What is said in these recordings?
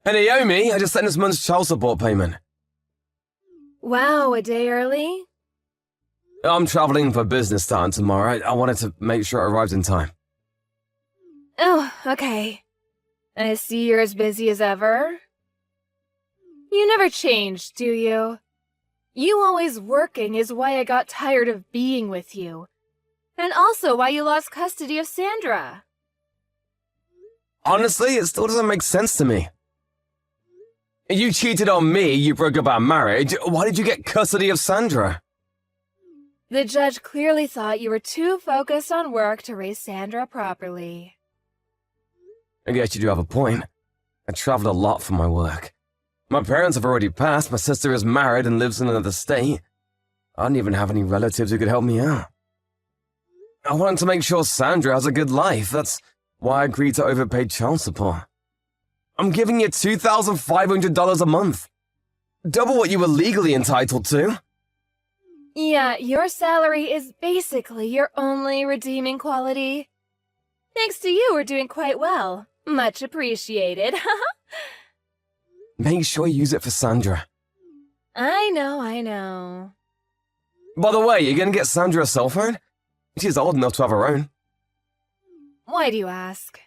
Hey, Naomi, I just sent this month's child support payment. Wow, a day early? I'm traveling for business starting tomorrow. I wanted to make sure it arrived in time. Oh, okay. I see you're as busy as ever. You never change, do you? You always working is why I got tired of being with you. And also why you lost custody of Sandra. Honestly, it still doesn't make sense to me. You cheated on me, you broke up our marriage. Why did you get custody of Sandra? The judge clearly thought you were too focused on work to raise Sandra properly. I guess you do have a point. I traveled a lot for my work. My parents have already passed, my sister is married and lives in another state. I don't even have any relatives who could help me out. I wanted to make sure Sandra has a good life. That's why I agreed to overpay child support. I'm giving you $2,500 a month. Double what you were legally entitled to. Yeah, your salary is basically your only redeeming quality. Thanks to you, we're doing quite well. Much appreciated. Make sure you use it for Sandra. I know. By the way, you're gonna get Sandra a cell phone? She's old enough to have her own. Why do you ask?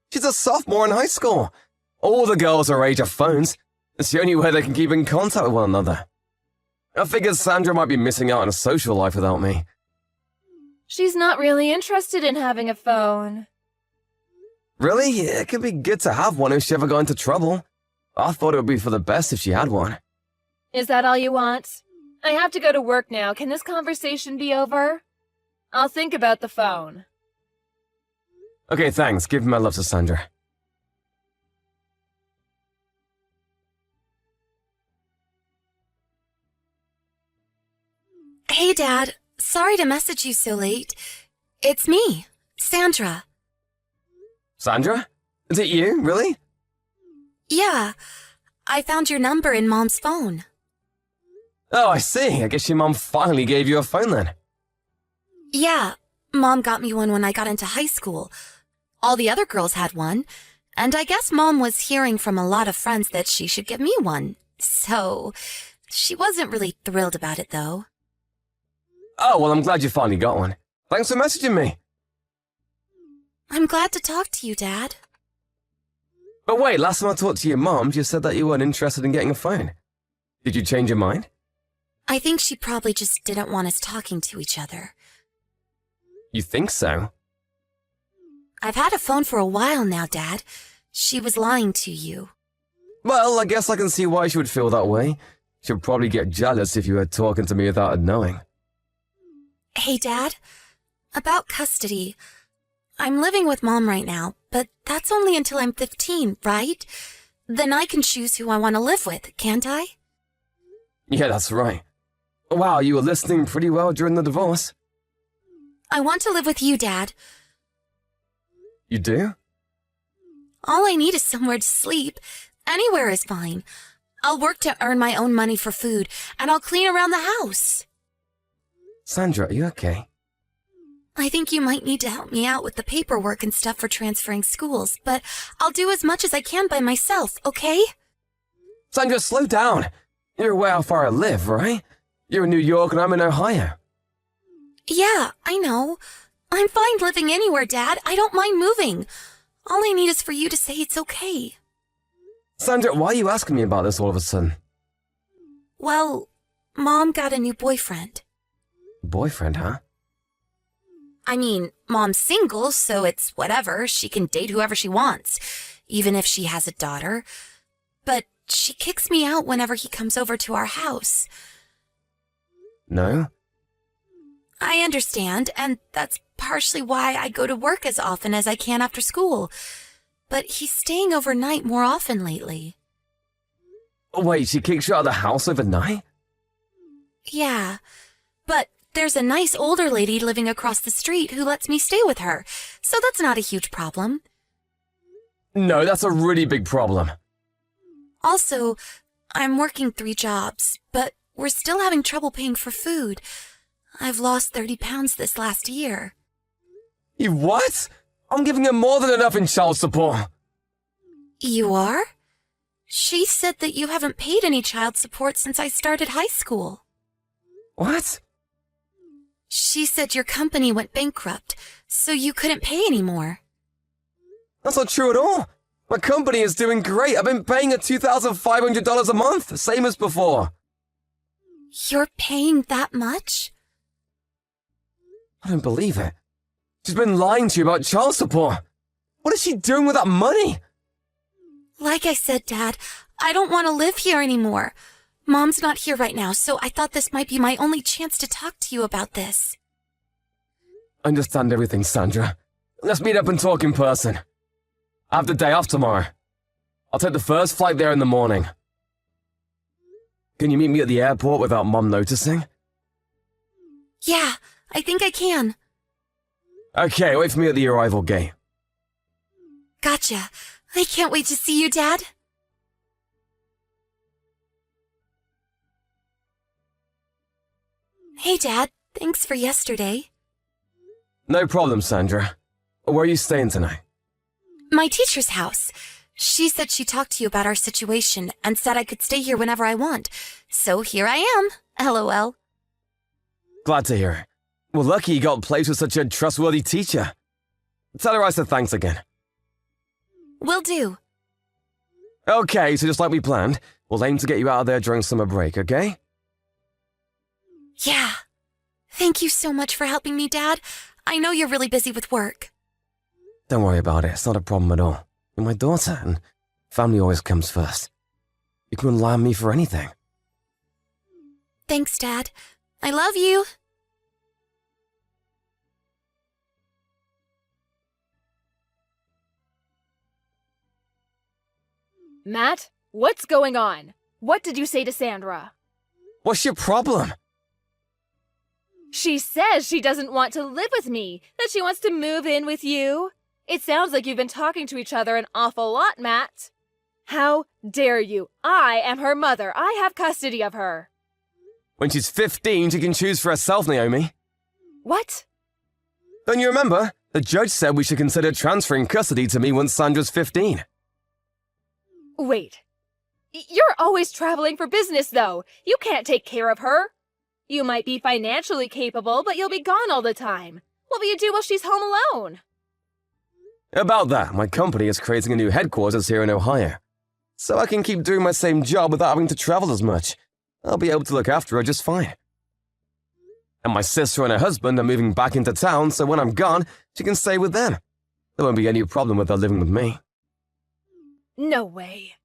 She's a sophomore in high school. All the girls her age have phones. It's the only way they can keep in contact with one another. I figured Sandra might be missing out on a social life without me. She's not really interested in having a phone. Really? It could be good to have one if she ever got into trouble. I thought it would be for the best if she had one. Is that all you want? I have to go to work now. Can this conversation be over? I'll think about the phone. Okay, thanks. Give my love to Sandra. Hey, Dad. Sorry to message you so late. It's me, Sandra. Sandra? Is it you? Really? Yeah, I found your number in Mom's phone. Oh, I see. I guess your mom finally gave you a phone then. Yeah, Mom got me one when I got into high school. All the other girls had one, and I guess Mom was hearing from a lot of friends that she should get me one. So, she wasn't really thrilled about it, though. Oh, well, I'm glad you finally got one. Thanks for messaging me. I'm glad to talk to you, Dad. But wait, last time I talked to your mom, you said that you weren't interested in getting a phone. Did you change your mind? I think she probably just didn't want us talking to each other. You think so? I've had a phone for a while now, Dad. She was lying to you. Well, I guess I can see why she would feel that way. She'd probably get jealous if you were talking to me without her knowing. Hey, Dad. About custody. I'm living with Mom right now, but that's only until I'm 15, right? Then I can choose who I want to live with, can't I? Yeah, that's right. Wow, you were listening pretty well during the divorce. I want to live with you, Dad. You do? All I need is somewhere to sleep. Anywhere is fine. I'll work to earn my own money for food, and I'll clean around the house. Sandra, are you okay? I think you might need to help me out with the paperwork and stuff for transferring schools, but I'll do as much as I can by myself, okay? Sandra, slow down. You're aware how far I live, right? You're in New York and I'm in Ohio. Yeah, I know. I'm fine living anywhere, Dad. I don't mind moving. All I need is for you to say it's okay. Sandra, why are you asking me about this all of a sudden? Well, Mom got a new boyfriend. Boyfriend, huh? I mean, Mom's single, so it's whatever. She can date whoever she wants, even if she has a daughter. But she kicks me out whenever he comes over to our house. No? I understand, and that's partially why I go to work as often as I can after school. But he's staying overnight more often lately. Wait, she kicks you out of the house overnight? Yeah, but there's a nice older lady living across the street who lets me stay with her, so that's not a huge problem. No, that's a really big problem. Also, I'm working 3 jobs, but we're still having trouble paying for food. I've lost 30 pounds this last year. You what? I'm giving her more than enough in child support. You are? She said that you haven't paid any child support since I started high school. What? She said your company went bankrupt, so you couldn't pay anymore. That's not true at all. My company is doing great. I've been paying her $2,500 a month, same as before. You're paying that much? I don't believe it. She's been lying to you about child support. What is she doing with that money? Like I said, Dad, I don't want to live here anymore. Mom's not here right now, so I thought this might be my only chance to talk to you about this. I understand everything, Sandra. Let's meet up and talk in person. I have the day off tomorrow. I'll take the first flight there in the morning. Can you meet me at the airport without Mom noticing? Yeah, I think I can. Okay, wait for me at the arrival gate. Gotcha. I can't wait to see you, Dad. Hey, Dad. Thanks for yesterday. No problem, Sandra. Where are you staying tonight? My teacher's house. She said she talked to you about our situation and said I could stay here whenever I want. So here I am. LOL. Glad to hear it. Well, lucky you got placed with such a trustworthy teacher. Tell her I said thanks again. Will do. Okay, so just like we planned, we'll aim to get you out of there during summer break, okay? Yeah. Thank you so much for helping me, Dad. I know you're really busy with work. Don't worry about it, it's not a problem at all. You're my daughter, and family always comes first. You can rely on me for anything. Thanks, Dad. I love you. Matt, what's going on? What did you say to Sandra? What's your problem? She says she doesn't want to live with me, that she wants to move in with you. It sounds like you've been talking to each other an awful lot, Matt. How dare you? I am her mother. I have custody of her. When she's 15, she can choose for herself, Naomi. What? Don't you remember? The judge said we should consider transferring custody to me once Sandra's 15. Wait. You're always traveling for business, though. You can't take care of her. You might be financially capable, but you'll be gone all the time. What will you do while she's home alone? About that, my company is creating a new headquarters here in Ohio. So I can keep doing my same job without having to travel as much. I'll be able to look after her just fine. And my sister and her husband are moving back into town, so when I'm gone, she can stay with them. There won't be any problem with her living with me. No way.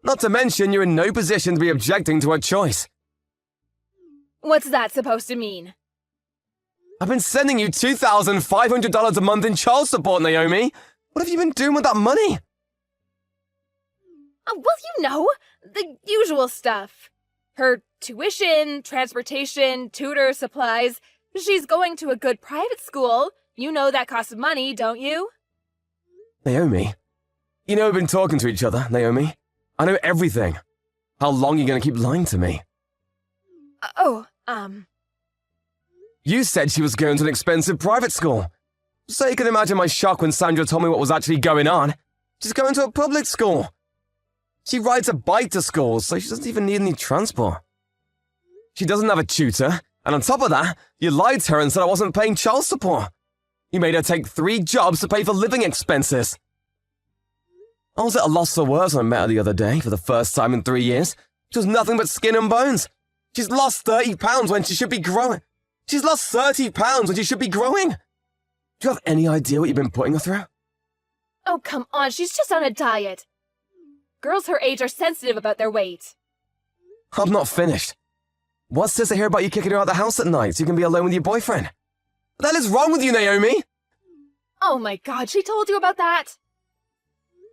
Not to mention, you're in no position to be objecting to her choice. What's that supposed to mean? I've been sending you $2,500 a month in child support, Naomi. What have you been doing with that money? Well, you know, the usual stuff. Her tuition, transportation, tutor, supplies. She's going to a good private school. You know that costs money, don't you? Naomi, you know we've been talking to each other, Naomi. I know everything. How long are you going to keep lying to me? You said she was going to an expensive private school. So you can imagine my shock when Sandra told me what was actually going on. She's going to a public school. She rides a bike to school, so she doesn't even need any transport. She doesn't have a tutor, and on top of that, you lied to her and said I wasn't paying child support. You made her take 3 jobs to pay for living expenses. I was at a loss for words when I met her the other day for the first time in 3 years. She was nothing but skin and bones. She's lost 30 pounds when she should be growing. She's lost 30 pounds when she should be growing. Do you have any idea what you've been putting her through? Oh, come on, she's just on a diet. Girls her age are sensitive about their weight. I'm not finished. What's this I hear about you kicking her out of the house at night so you can be alone with your boyfriend? What the hell is wrong with you, Naomi? Oh my god, she told you about that?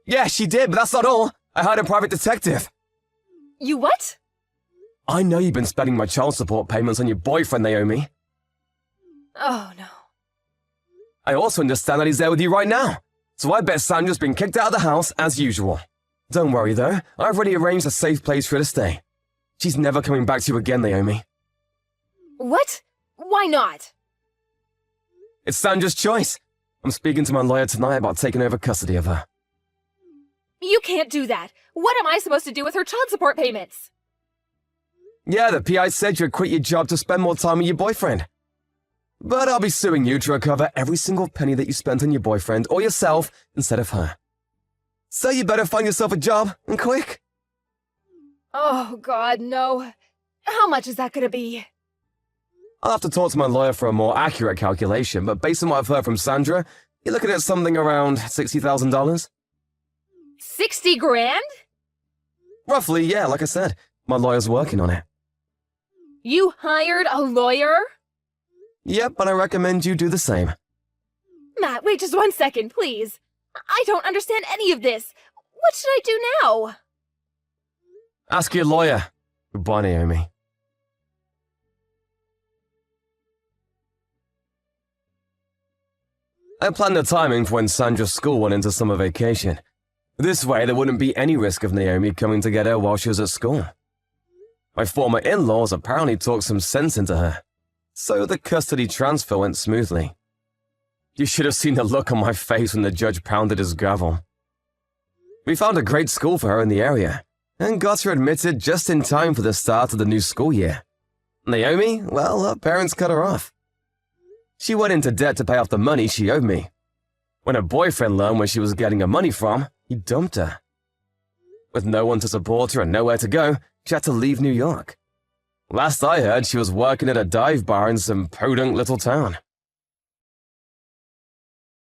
Yeah, she did, but that's not all. I hired a private detective. You what? I know you've been spending my child support payments on your boyfriend, Naomi. Oh no. I also understand that he's there with you right now. So I bet Sandra's been kicked out of the house as usual. Don't worry though, I've already arranged a safe place for her to stay. She's never coming back to you again, Naomi. What? Why not? It's Sandra's choice. I'm speaking to my lawyer tonight about taking over custody of her. You can't do that. What am I supposed to do with her child support payments? Yeah, the PI said you'd quit your job to spend more time with your boyfriend. But I'll be suing you to recover every single penny that you spent on your boyfriend or yourself instead of her. So you better find yourself a job, and quick. Oh, God, no. How much is that gonna be? I'll have to talk to my lawyer for a more accurate calculation, but based on what I've heard from Sandra, you're looking at something around $60,000? 60 grand? Roughly, yeah, like I said. My lawyer's working on it. You hired a lawyer? Yep, but I recommend you do the same. Matt, wait just 1 second, please. I don't understand any of this. What should I do now? Ask your lawyer. Goodbye, Naomi. I planned the timing for when Sandra's school went into summer vacation. This way, there wouldn't be any risk of Naomi coming to get her while she was at school. My former in-laws apparently talked some sense into her, so the custody transfer went smoothly. You should have seen the look on my face when the judge pounded his gavel. We found a great school for her in the area, and got her admitted just in time for the start of the new school year. Naomi, well, her parents cut her off. She went into debt to pay off the money she owed me. When her boyfriend learned where she was getting her money from, he dumped her. With no one to support her and nowhere to go, she had to leave New York. Last I heard, she was working at a dive bar in some podunk little town.